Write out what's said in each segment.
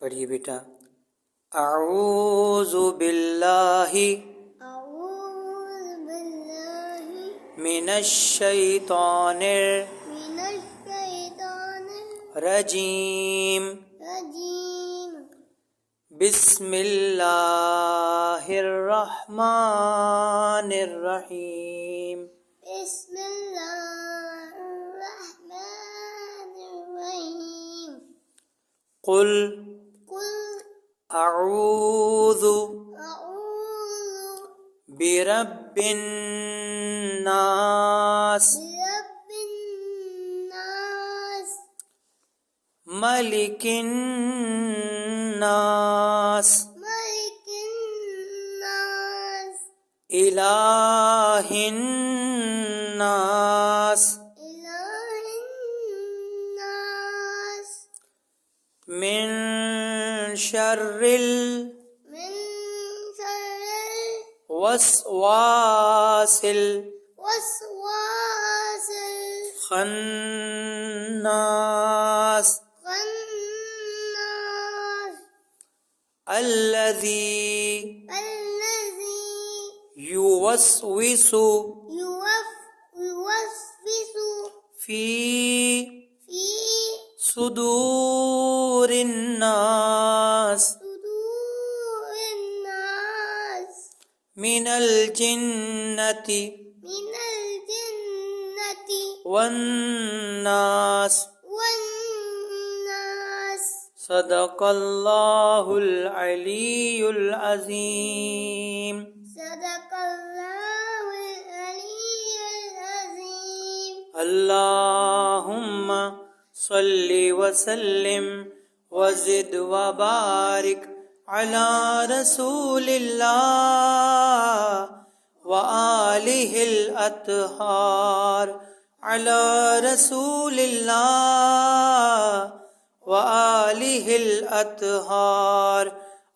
पढ़िए बेटा। अऊज़ु बिल्लाहि मिनश्शैतानिर रजीम। बिस्मिल्लाहिर रहमानिर रहीम। कुल अऊज़ु बिरब्बिन नास मलिकिन नास इलाहिन नास मिन शर्रिल वस्वासिल खन्नास अल्लज़ी युवस्विसु फी सुदूरिन नास मिनल जिन्नति वन्नास। सदक़ल्लाहुल अलीयुल अज़ीम। अल्लाहुम्मा सल्लि वसल्लिम वज़िद वबारिक अला रसूलिल्लाह व आलिहिल अत्हार अला रसूलिल्लाह व आलिहिल अत्हार।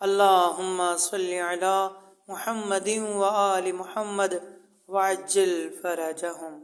अल्लाहुम्मा सल्लि अला मुहम्मदिन व आलि मुहम्मद वअज्जिल फरजहुम।